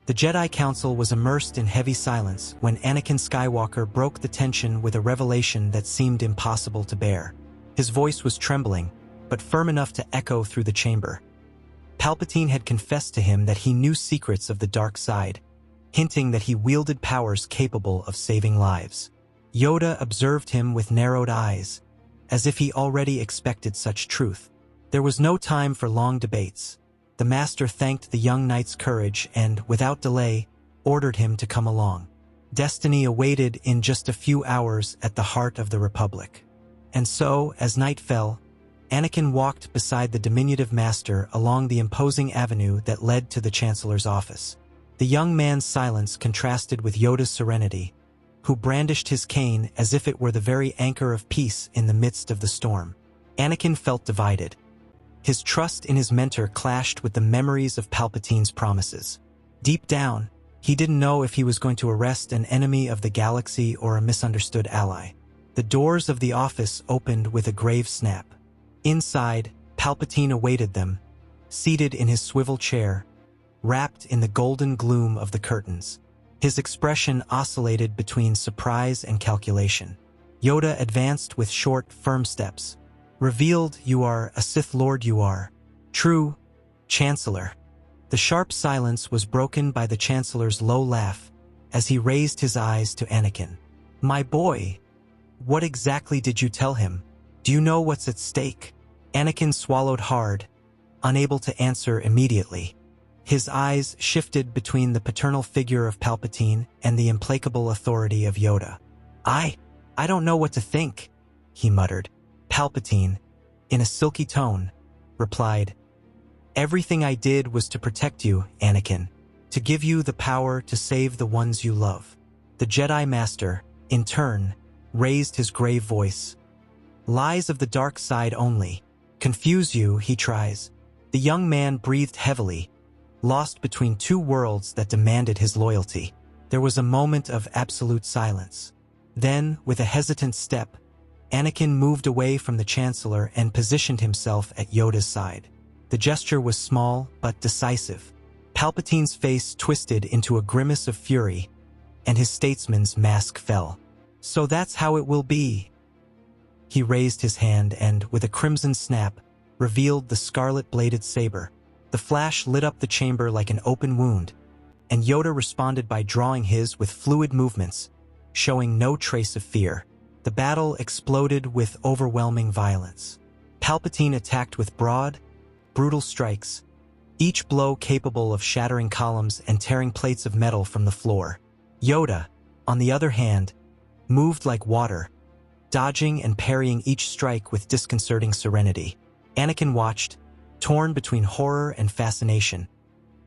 The Jedi Council was immersed in heavy silence when Anakin Skywalker broke the tension with a revelation that seemed impossible to bear. His voice was trembling, but firm enough to echo through the chamber. Palpatine had confessed to him that he knew secrets of the dark side, hinting that he wielded powers capable of saving lives. Yoda observed him with narrowed eyes, as if he already expected such truth. There was no time for long debates. The Master thanked the young knight's courage and, without delay, ordered him to come along. Destiny awaited in just a few hours at the heart of the Republic. And so, as night fell, Anakin walked beside the diminutive Master along the imposing avenue that led to the Chancellor's office. The young man's silence contrasted with Yoda's serenity, who brandished his cane as if it were the very anchor of peace in the midst of the storm. Anakin felt divided. His trust in his mentor clashed with the memories of Palpatine's promises. Deep down, he didn't know if he was going to arrest an enemy of the galaxy or a misunderstood ally. The doors of the office opened with a grave snap. Inside, Palpatine awaited them, seated in his swivel chair, wrapped in the golden gloom of the curtains. His expression oscillated between surprise and calculation. Yoda advanced with short, firm steps. "Revealed you are, a Sith Lord you are. True, Chancellor." The sharp silence was broken by the Chancellor's low laugh as he raised his eyes to Anakin. "My boy, what exactly did you tell him? Do you know what's at stake?" Anakin swallowed hard, unable to answer immediately. His eyes shifted between the paternal figure of Palpatine and the implacable authority of Yoda. I don't know what to think," he muttered. Palpatine, in a silky tone, replied, "Everything I did was to protect you, Anakin, to give you the power to save the ones you love." The Jedi Master, in turn, raised his grave voice. "Lies of the dark side only. Confuse you, he tries." The young man breathed heavily, lost between two worlds that demanded his loyalty. There was a moment of absolute silence. Then, with a hesitant step, Anakin moved away from the Chancellor and positioned himself at Yoda's side. The gesture was small but decisive. Palpatine's face twisted into a grimace of fury, and his statesman's mask fell. "So that's how it will be." He raised his hand and, with a crimson snap, revealed the scarlet-bladed saber. The flash lit up the chamber like an open wound, and Yoda responded by drawing his with fluid movements, showing no trace of fear. The battle exploded with overwhelming violence. Palpatine attacked with broad, brutal strikes, each blow capable of shattering columns and tearing plates of metal from the floor. Yoda, on the other hand, moved like water, dodging and parrying each strike with disconcerting serenity. Anakin watched, torn between horror and fascination,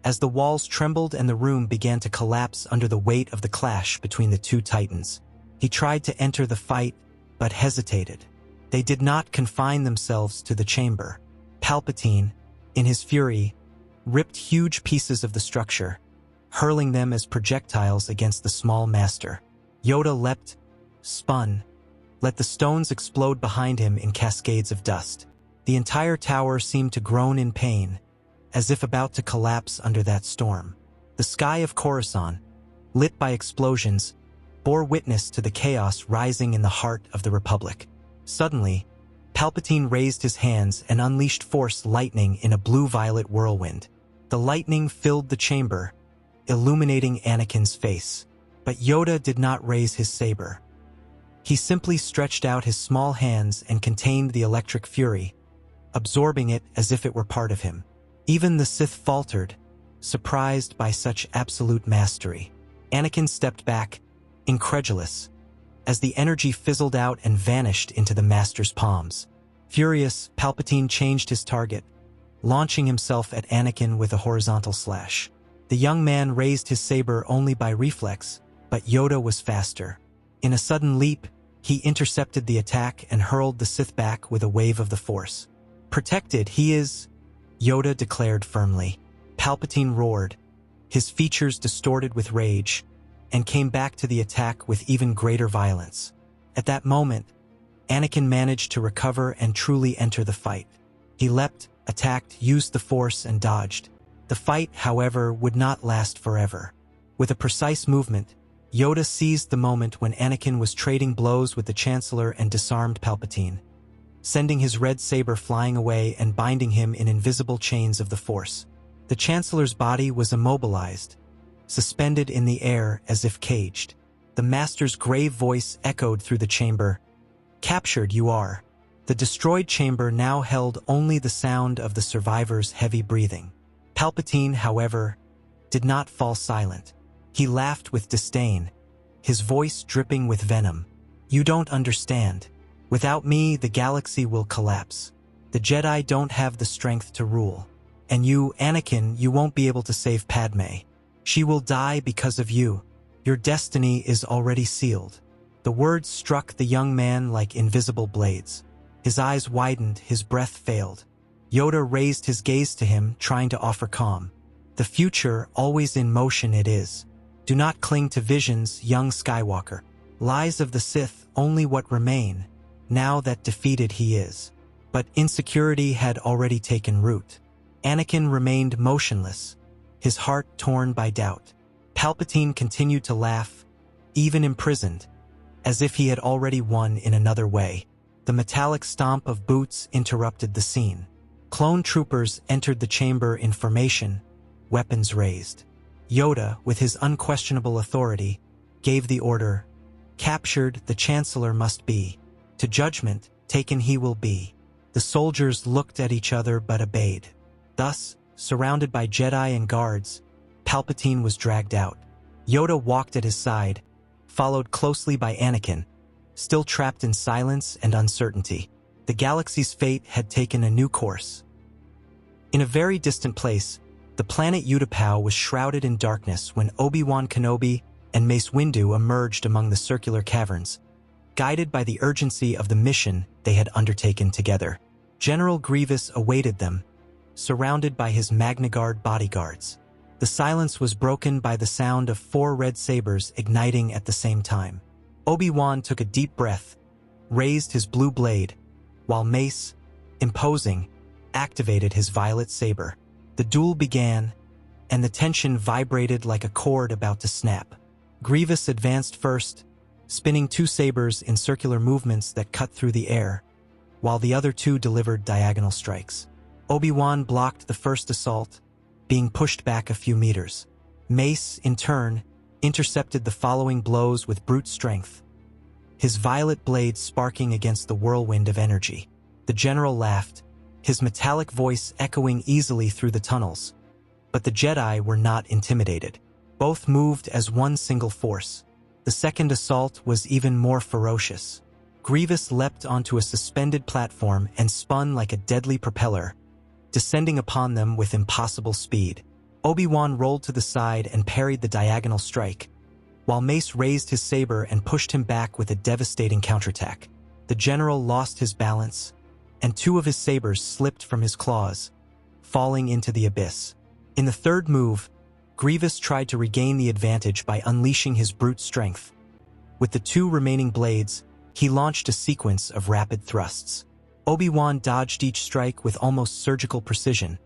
as the walls trembled and the room began to collapse under the weight of the clash between the two titans. He tried to enter the fight, but hesitated. They did not confine themselves to the chamber. Palpatine, in his fury, ripped huge pieces of the structure, hurling them as projectiles against the small Master. Yoda leapt, spun, let the stones explode behind him in cascades of dust. The entire tower seemed to groan in pain, as if about to collapse under that storm. The sky of Coruscant, lit by explosions, bore witness to the chaos rising in the heart of the Republic. Suddenly, Palpatine raised his hands and unleashed Force lightning in a blue-violet whirlwind. The lightning filled the chamber, illuminating Anakin's face. But Yoda did not raise his saber. He simply stretched out his small hands and contained the electric fury, absorbing it as if it were part of him. Even the Sith faltered, surprised by such absolute mastery. Anakin stepped back, incredulous, as the energy fizzled out and vanished into the Master's palms. Furious, Palpatine changed his target, launching himself at Anakin with a horizontal slash. The young man raised his saber only by reflex, but Yoda was faster. In a sudden leap, he intercepted the attack and hurled the Sith back with a wave of the Force. "Protected, he is," Yoda declared firmly. Palpatine roared, his features distorted with rage, and came back to the attack with even greater violence. At that moment, Anakin managed to recover and truly enter the fight. He leapt, attacked, used the Force, and dodged. The fight, however, would not last forever. With a precise movement, Yoda seized the moment when Anakin was trading blows with the Chancellor and disarmed Palpatine, sending his red saber flying away and binding him in invisible chains of the Force. The Chancellor's body was immobilized, suspended in the air as if caged. The Master's grave voice echoed through the chamber. "Captured you are." The destroyed chamber now held only the sound of the survivor's heavy breathing. Palpatine, however, did not fall silent. He laughed with disdain, his voice dripping with venom. "You don't understand. Without me, the galaxy will collapse. The Jedi don't have the strength to rule. And you, Anakin, you won't be able to save Padme. She will die because of you. Your destiny is already sealed." The words struck the young man like invisible blades. His eyes widened, his breath failed. Yoda raised his gaze to him, trying to offer calm. "The future, always in motion it is. Do not cling to visions, young Skywalker. Lies of the Sith, only what remain, now that defeated he is." But insecurity had already taken root. Anakin remained motionless, his heart torn by doubt. Palpatine continued to laugh, even imprisoned, as if he had already won in another way. The metallic stomp of boots interrupted the scene. Clone troopers entered the chamber in formation, weapons raised. Yoda, with his unquestionable authority, gave the order, "Captured, the Chancellor must be. To judgment, taken he will be." The soldiers looked at each other but obeyed. Thus, surrounded by Jedi and guards, Palpatine was dragged out. Yoda walked at his side, followed closely by Anakin, still trapped in silence and uncertainty. The galaxy's fate had taken a new course. In a very distant place, the planet Utapau was shrouded in darkness when Obi-Wan Kenobi and Mace Windu emerged among the circular caverns, guided by the urgency of the mission they had undertaken together. General Grievous awaited them, surrounded by his Magna Guard bodyguards. The silence was broken by the sound of 4 red sabers igniting at the same time. Obi-Wan took a deep breath, raised his blue blade, while Mace, imposing, activated his violet saber. The duel began, and the tension vibrated like a cord about to snap. Grievous advanced first, spinning 2 sabers in circular movements that cut through the air, while the other 2 delivered diagonal strikes. Obi-Wan blocked the first assault, being pushed back a few meters. Mace, in turn, intercepted the following blows with brute strength, his violet blade sparking against the whirlwind of energy. The general laughed, his metallic voice echoing easily through the tunnels. But the Jedi were not intimidated. Both moved as one single force. The second assault was even more ferocious. Grievous leapt onto a suspended platform and spun like a deadly propeller, descending upon them with impossible speed. Obi-Wan rolled to the side and parried the diagonal strike, while Mace raised his saber and pushed him back with a devastating counterattack. The general lost his balance, and 2 of his sabers slipped from his claws, falling into the abyss. In the third move, Grievous tried to regain the advantage by unleashing his brute strength. With the 2 remaining blades, he launched a sequence of rapid thrusts. Obi-Wan dodged each strike with almost surgical precision,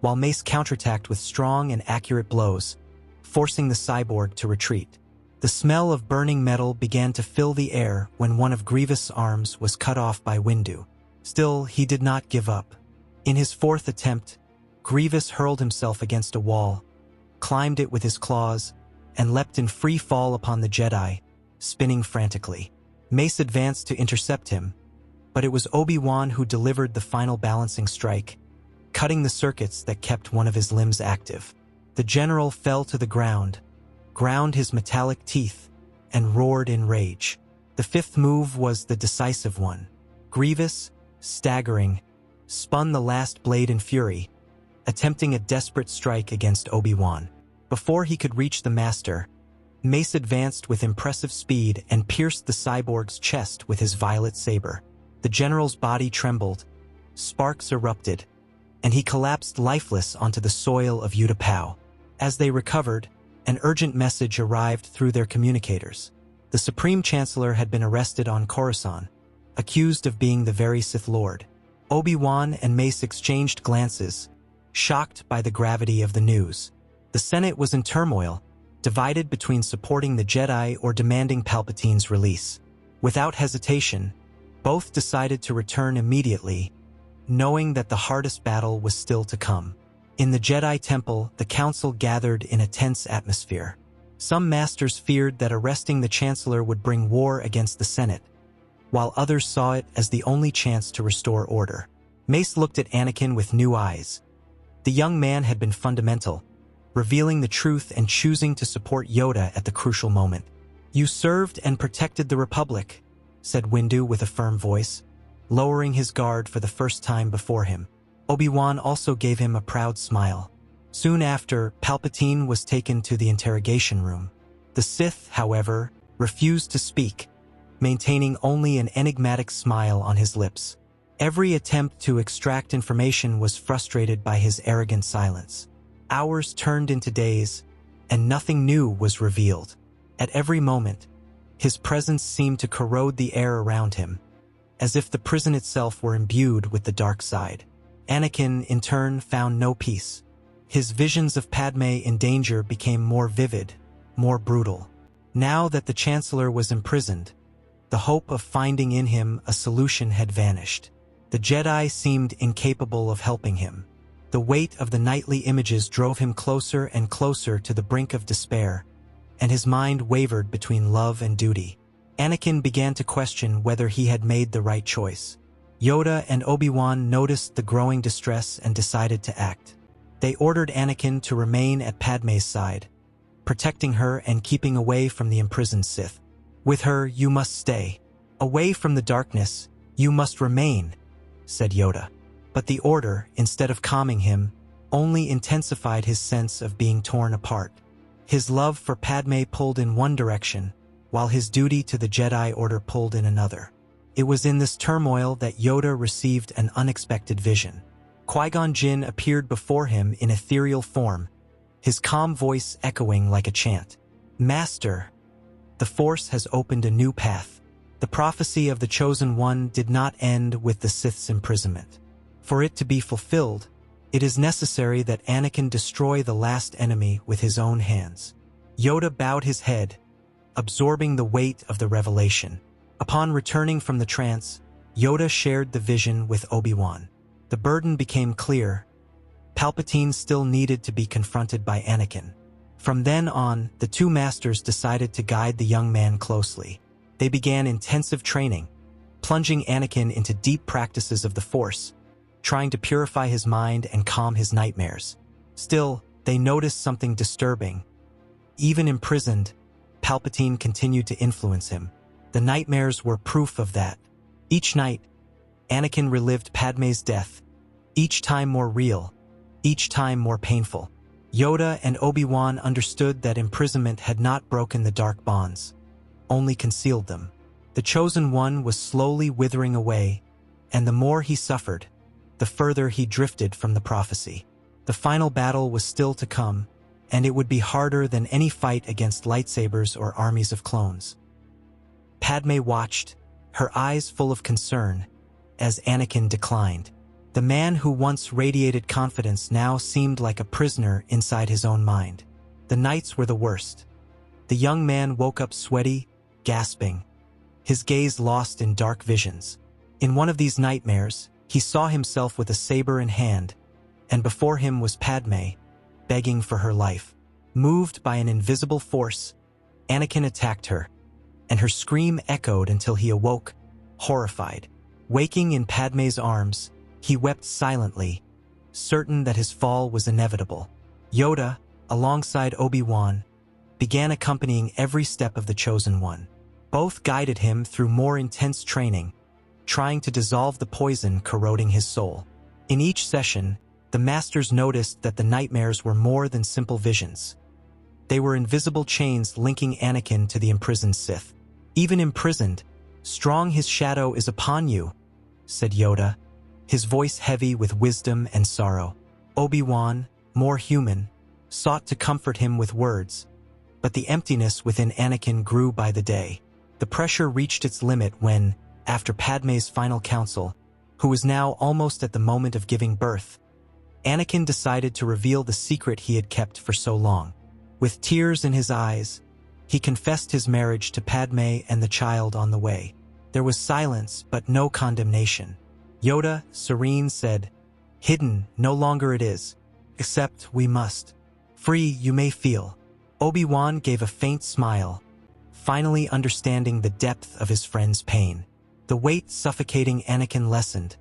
while Mace counterattacked with strong and accurate blows, forcing the cyborg to retreat. The smell of burning metal began to fill the air when one of Grievous' arms was cut off by Windu. Still, he did not give up. In his 4th attempt, Grievous hurled himself against a wall, climbed it with his claws, and leapt in free fall upon the Jedi, spinning frantically. Mace advanced to intercept him, but it was Obi-Wan who delivered the final balancing strike, cutting the circuits that kept one of his limbs active. The general fell to the ground, ground his metallic teeth, and roared in rage. The 5th move was the decisive one. Grievous, staggering, spun the last blade in fury, attempting a desperate strike against Obi-Wan. Before he could reach the Master, Mace advanced with impressive speed and pierced the cyborg's chest with his violet saber. The general's body trembled, sparks erupted, and he collapsed lifeless onto the soil of Utapau. As they recovered, an urgent message arrived through their communicators. The Supreme Chancellor had been arrested on Coruscant, accused of being the very Sith Lord. Obi-Wan and Mace exchanged glances, shocked by the gravity of the news. The Senate was in turmoil, divided between supporting the Jedi or demanding Palpatine's release. Without hesitation, both decided to return immediately, knowing that the hardest battle was still to come. In the Jedi Temple, the Council gathered in a tense atmosphere. Some masters feared that arresting the Chancellor would bring war against the Senate, while others saw it as the only chance to restore order. Mace looked at Anakin with new eyes. The young man had been fundamental, revealing the truth and choosing to support Yoda at the crucial moment. "You served and protected the Republic," said Windu with a firm voice, lowering his guard for the first time before him. Obi-Wan also gave him a proud smile. Soon after, Palpatine was taken to the interrogation room. The Sith, however, refused to speak, maintaining only an enigmatic smile on his lips. Every attempt to extract information was frustrated by his arrogant silence. Hours turned into days, and nothing new was revealed. At every moment, his presence seemed to corrode the air around him, as if the prison itself were imbued with the dark side. Anakin, in turn, found no peace. His visions of Padme in danger became more vivid, more brutal. Now that the Chancellor was imprisoned, the hope of finding in him a solution had vanished. The Jedi seemed incapable of helping him. The weight of the nightly images drove him closer and closer to the brink of despair, and his mind wavered between love and duty. Anakin began to question whether he had made the right choice. Yoda and Obi-Wan noticed the growing distress and decided to act. They ordered Anakin to remain at Padme's side, protecting her and keeping away from the imprisoned Sith. "With her, you must stay. Away from the darkness, you must remain," said Yoda. But the order, instead of calming him, only intensified his sense of being torn apart. His love for Padme pulled in one direction, while his duty to the Jedi Order pulled in another. It was in this turmoil that Yoda received an unexpected vision. Qui-Gon Jinn appeared before him in ethereal form, his calm voice echoing like a chant. "Master, the Force has opened a new path." The prophecy of the Chosen One did not end with the Sith's imprisonment. For it to be fulfilled, it is necessary that Anakin destroy the last enemy with his own hands. Yoda bowed his head, absorbing the weight of the revelation. Upon returning from the trance, Yoda shared the vision with Obi-Wan. The burden became clear. Palpatine still needed to be confronted by Anakin. From then on, the two masters decided to guide the young man closely. They began intensive training, plunging Anakin into deep practices of the Force, trying to purify his mind and calm his nightmares. Still, they noticed something disturbing. Even imprisoned, Palpatine continued to influence him. The nightmares were proof of that. Each night, Anakin relived Padme's death, each time more real, each time more painful. Yoda and Obi-Wan understood that imprisonment had not broken the dark bonds, only concealed them. The Chosen One was slowly withering away, and the more he suffered, the further he drifted from the prophecy. The final battle was still to come, and it would be harder than any fight against lightsabers or armies of clones. Padme watched, her eyes full of concern, as Anakin declined. The man who once radiated confidence now seemed like a prisoner inside his own mind. The nights were the worst. The young man woke up sweaty, gasping, his gaze lost in dark visions. In one of these nightmares, he saw himself with a saber in hand, and before him was Padme, begging for her life. Moved by an invisible force, Anakin attacked her, and her scream echoed until he awoke, horrified. Waking in Padme's arms, he wept silently, certain that his fall was inevitable. Yoda, alongside Obi-Wan, began accompanying every step of the Chosen One. Both guided him through more intense training, trying to dissolve the poison corroding his soul. In each session, the masters noticed that the nightmares were more than simple visions. They were invisible chains linking Anakin to the imprisoned Sith. "Even imprisoned, strong his shadow is upon you," said Yoda, his voice heavy with wisdom and sorrow. Obi-Wan, more human, sought to comfort him with words, but the emptiness within Anakin grew by the day. The pressure reached its limit when, after Padme's final counsel, who was now almost at the moment of giving birth, Anakin decided to reveal the secret he had kept for so long. With tears in his eyes, he confessed his marriage to Padme and the child on the way. There was silence, but no condemnation. Yoda, serene, said, "Hidden, no longer it is. Except we must. Free you may feel." Obi-Wan gave a faint smile, finally understanding the depth of his friend's pain. The weight suffocating Anakin lessened,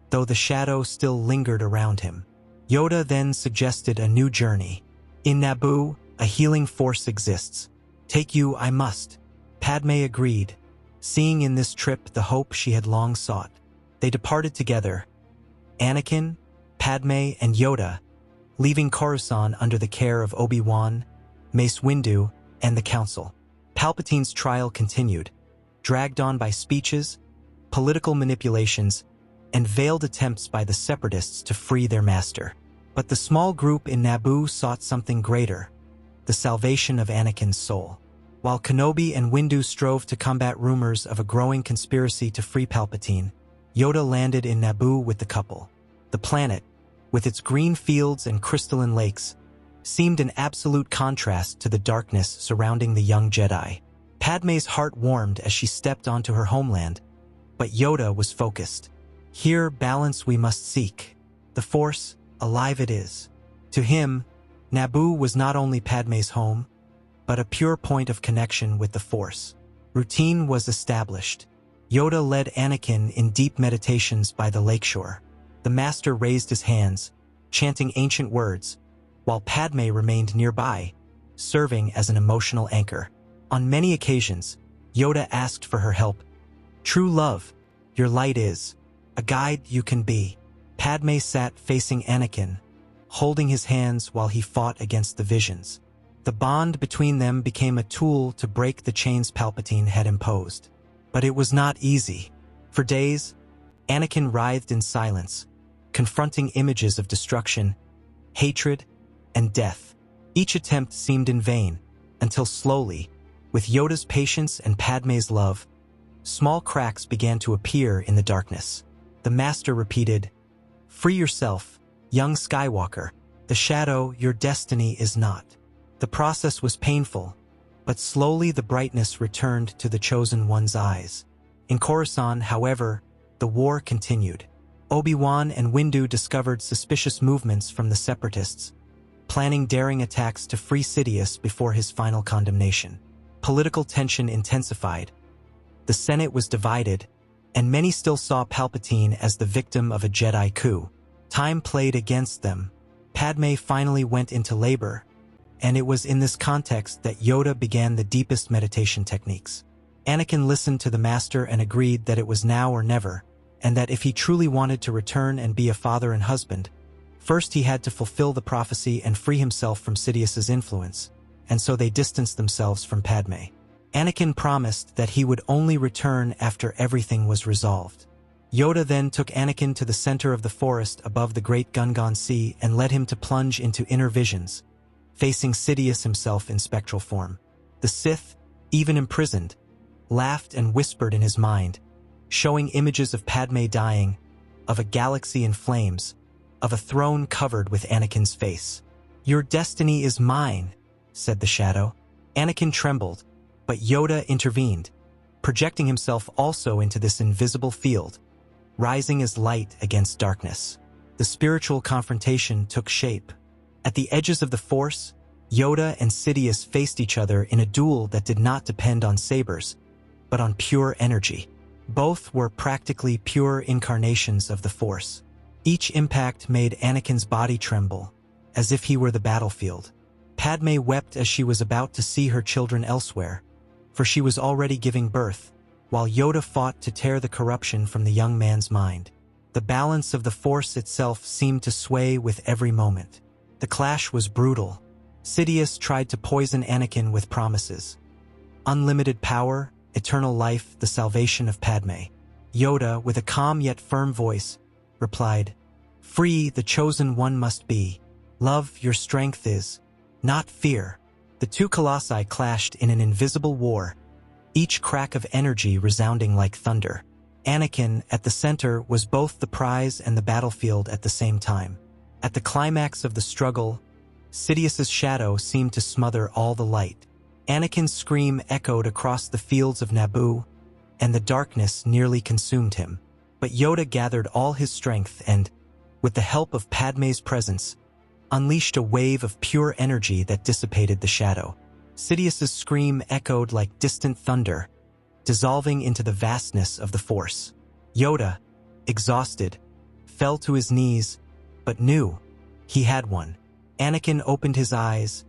though the shadow still lingered around him. Yoda then suggested a new journey. "In Naboo, a healing force exists. Take you I must." Padme agreed, seeing in this trip the hope she had long sought. They departed together, Anakin, Padme, and Yoda, leaving Coruscant under the care of Obi-Wan, Mace Windu, and the Council. Palpatine's trial continued, dragged on by speeches, political manipulations, and veiled attempts by the Separatists to free their master. But the small group in Naboo sought something greater, the salvation of Anakin's soul. While Kenobi and Windu strove to combat rumors of a growing conspiracy to free Palpatine, Yoda landed in Naboo with the couple. The planet, with its green fields and crystalline lakes, seemed an absolute contrast to the darkness surrounding the young Jedi. Padme's heart warmed as she stepped onto her homeland, but Yoda was focused. "Here balance we must seek. The Force, alive it is." To him, Naboo was not only Padme's home, but a pure point of connection with the Force. Routine was established. Yoda led Anakin in deep meditations by the lakeshore. The Master raised his hands, chanting ancient words, while Padme remained nearby, serving as an emotional anchor. On many occasions, Yoda asked for her help. "True love, your light is. A guide you can be." Padme sat facing Anakin, holding his hands while he fought against the visions. The bond between them became a tool to break the chains Palpatine had imposed. But it was not easy. For days, Anakin writhed in silence, confronting images of destruction, hatred, and death. Each attempt seemed in vain, until slowly, with Yoda's patience and Padme's love, small cracks began to appear in the darkness. The Master repeated, "Free yourself, young Skywalker. The shadow, your destiny is not." The process was painful, but slowly the brightness returned to the Chosen One's eyes. In Coruscant, however, the war continued. Obi-Wan and Windu discovered suspicious movements from the Separatists, planning daring attacks to free Sidious before his final condemnation. Political tension intensified. The Senate was divided, and many still saw Palpatine as the victim of a Jedi coup. Time played against them. Padme finally went into labor, and it was in this context that Yoda began the deepest meditation techniques. Anakin listened to the Master and agreed that it was now or never, and that if he truly wanted to return and be a father and husband, first he had to fulfill the prophecy and free himself from Sidious's influence, and so they distanced themselves from Padme. Anakin promised that he would only return after everything was resolved. Yoda then took Anakin to the center of the forest above the Great Gungan Sea and led him to plunge into inner visions, facing Sidious himself in spectral form. The Sith, even imprisoned, laughed and whispered in his mind, showing images of Padme dying, of a galaxy in flames, of a throne covered with Anakin's face. "Your destiny is mine," said the shadow. Anakin trembled, but Yoda intervened, projecting himself also into this invisible field, rising as light against darkness. The spiritual confrontation took shape. At the edges of the Force, Yoda and Sidious faced each other in a duel that did not depend on sabers, but on pure energy. Both were practically pure incarnations of the Force. Each impact made Anakin's body tremble, as if he were the battlefield. Padme wept as she was about to see her children elsewhere, for she was already giving birth, while Yoda fought to tear the corruption from the young man's mind. The balance of the Force itself seemed to sway with every moment. The clash was brutal. Sidious tried to poison Anakin with promises: unlimited power, eternal life, the salvation of Padme. Yoda, with a calm yet firm voice, replied, "Free the Chosen One must be. Love your strength is, not fear." The two colossi clashed in an invisible war, each crack of energy resounding like thunder. Anakin, at the center, was both the prize and the battlefield at the same time. At the climax of the struggle, Sidious's shadow seemed to smother all the light. Anakin's scream echoed across the fields of Naboo, and the darkness nearly consumed him. But Yoda gathered all his strength and, with the help of Padme's presence, unleashed a wave of pure energy that dissipated the shadow. Sidious's scream echoed like distant thunder, dissolving into the vastness of the Force. Yoda, exhausted, fell to his knees, but knew he had won. Anakin opened his eyes,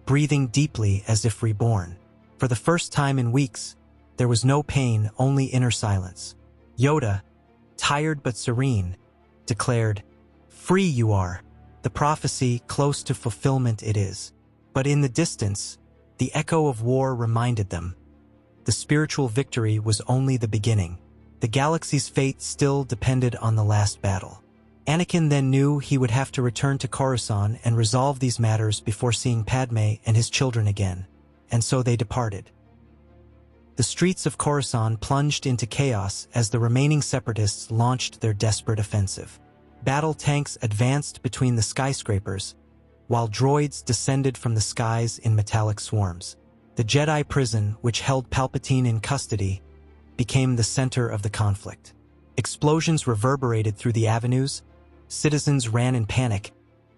breathing deeply as if reborn. For the first time in weeks, there was no pain, only inner silence. Yoda, tired but serene, declared, "Free you are. The prophecy, close to fulfillment it is." But in the distance, the echo of war reminded them. The spiritual victory was only the beginning. The galaxy's fate still depended on the last battle. Anakin then knew he would have to return to Coruscant and resolve these matters before seeing Padme and his children again, and so they departed. The streets of Coruscant plunged into chaos as the remaining separatists launched their desperate offensive. Battle tanks advanced between the skyscrapers, while droids descended from the skies in metallic swarms. The Jedi prison, which held Palpatine in custody, became the center of the conflict. Explosions reverberated through the avenues, citizens ran in panic,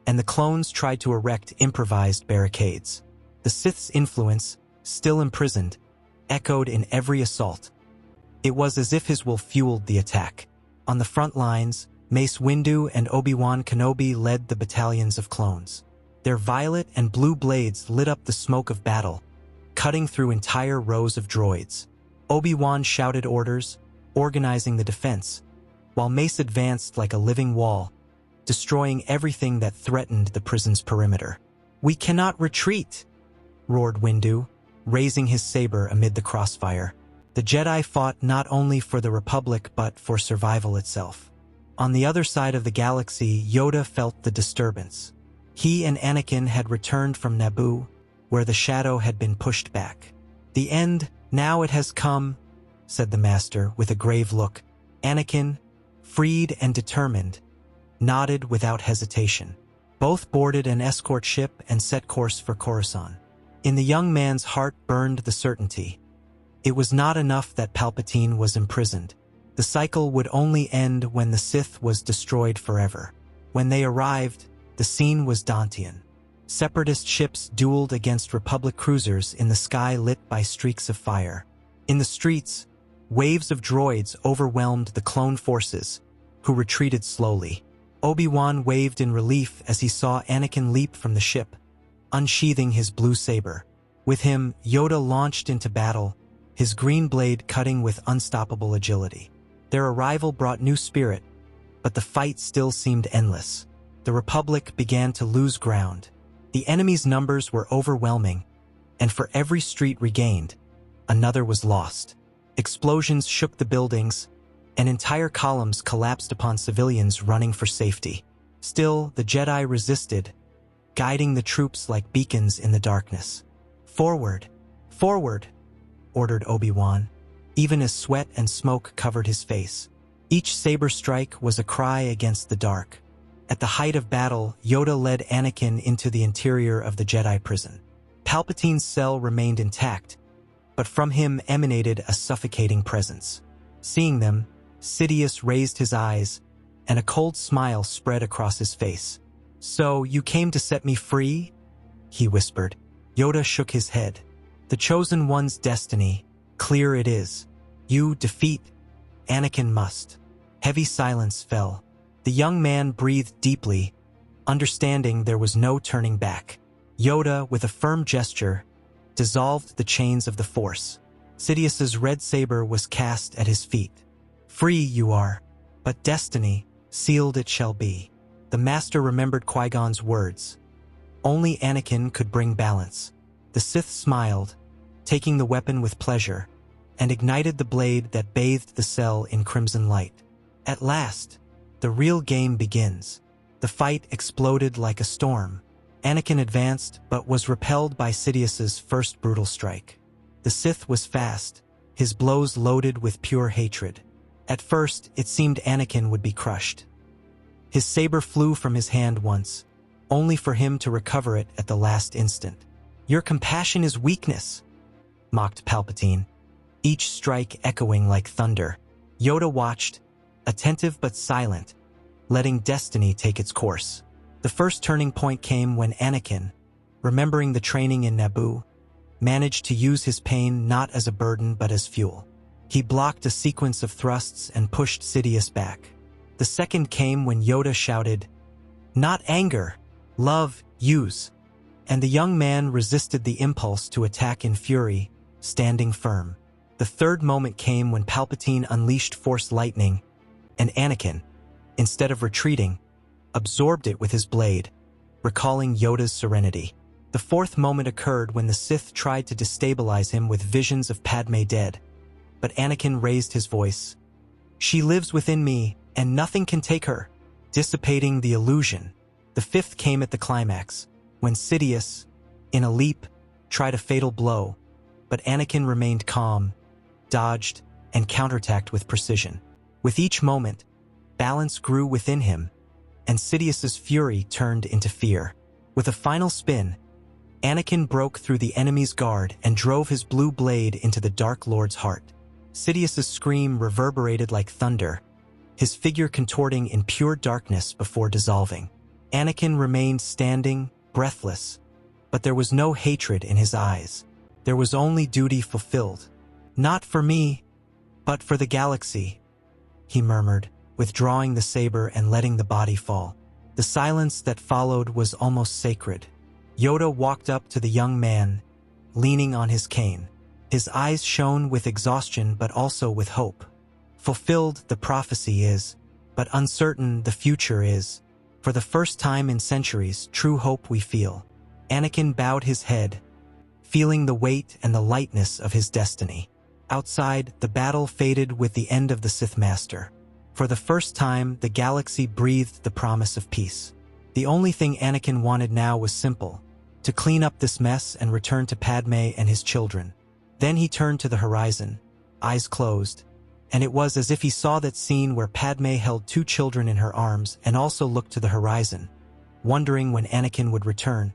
and the clones tried to erect improvised barricades. The Sith's influence, still imprisoned, echoed in every assault. It was as if his will fueled the attack. On the front lines, Mace Windu and Obi-Wan Kenobi led the battalions of clones. Their violet and blue blades lit up the smoke of battle, cutting through entire rows of droids. Obi-Wan shouted orders, organizing the defense, while Mace advanced like a living wall, destroying everything that threatened the prison's perimeter. "We cannot retreat," roared Windu, raising his saber amid the crossfire. The Jedi fought not only for the Republic but for survival itself. On the other side of the galaxy, Yoda felt the disturbance. He and Anakin had returned from Naboo, where the shadow had been pushed back. "The end, now it has come," said the Master with a grave look. Anakin, freed and determined, nodded without hesitation. Both boarded an escort ship and set course for Coruscant. In the young man's heart burned the certainty. It was not enough that Palpatine was imprisoned. The cycle would only end when the Sith was destroyed forever. When they arrived, the scene was Dantean. Separatist ships dueled against Republic cruisers in the sky lit by streaks of fire. In the streets, waves of droids overwhelmed the clone forces, who retreated slowly. Obi-Wan waved in relief as he saw Anakin leap from the ship, unsheathing his blue saber. With him, Yoda launched into battle, his green blade cutting with unstoppable agility. Their arrival brought new spirit, but the fight still seemed endless. The Republic began to lose ground. The enemy's numbers were overwhelming, and for every street regained, another was lost. Explosions shook the buildings, and entire columns collapsed upon civilians running for safety. Still, the Jedi resisted, guiding the troops like beacons in the darkness. "Forward! Forward!" ordered Obi-Wan, even as sweat and smoke covered his face. Each saber strike was a cry against the dark. At the height of battle, Yoda led Anakin into the interior of the Jedi prison. Palpatine's cell remained intact, but from him emanated a suffocating presence. Seeing them, Sidious raised his eyes, and a cold smile spread across his face. "So, you came to set me free?" he whispered. Yoda shook his head. "The Chosen One's destiny, clear it is. You defeat, Anakin must." Heavy silence fell. The young man breathed deeply, understanding there was no turning back. Yoda, with a firm gesture, dissolved the chains of the Force. Sidious's red saber was cast at his feet. "Free you are, but destiny, sealed it shall be." The Master remembered Qui-Gon's words. Only Anakin could bring balance. The Sith smiled, taking the weapon with pleasure, and ignited the blade that bathed the cell in crimson light. At last, the real game begins. The fight exploded like a storm. Anakin advanced, but was repelled by Sidious's first brutal strike. The Sith was fast, his blows loaded with pure hatred. At first, it seemed Anakin would be crushed. His saber flew from his hand once, only for him to recover it at the last instant. "Your compassion is weakness," mocked Palpatine, each strike echoing like thunder. Yoda watched, attentive but silent, letting destiny take its course. The first turning point came when Anakin, remembering the training in Naboo, managed to use his pain not as a burden but as fuel. He blocked a sequence of thrusts and pushed Sidious back. The second came when Yoda shouted, "Not anger, love, use," and the young man resisted the impulse to attack in fury, standing firm. The third moment came when Palpatine unleashed Force lightning, and Anakin, instead of retreating, absorbed it with his blade, recalling Yoda's serenity. The fourth moment occurred when the Sith tried to destabilize him with visions of Padme dead, but Anakin raised his voice. "She lives within me, and nothing can take her," dissipating the illusion. The fifth came at the climax, when Sidious, in a leap, tried a fatal blow, but Anakin remained calm, dodged, and counterattacked with precision. With each moment, balance grew within him, and Sidious's fury turned into fear. With a final spin, Anakin broke through the enemy's guard and drove his blue blade into the Dark Lord's heart. Sidious's scream reverberated like thunder, his figure contorting in pure darkness before dissolving. Anakin remained standing, breathless, but there was no hatred in his eyes. There was only duty fulfilled. "Not for me, but for the galaxy," he murmured, withdrawing the saber and letting the body fall. The silence that followed was almost sacred. Yoda walked up to the young man, leaning on his cane. His eyes shone with exhaustion but also with hope. "Fulfilled the prophecy is, but uncertain the future is. For the first time in centuries, true hope we feel." Anakin bowed his head, feeling the weight and the lightness of his destiny. Outside, the battle faded with the end of the Sith Master. For the first time, the galaxy breathed the promise of peace. The only thing Anakin wanted now was simple: to clean up this mess and return to Padme and his children. Then he turned to the horizon, eyes closed, and it was as if he saw that scene where Padme held two children in her arms and also looked to the horizon, wondering when Anakin would return.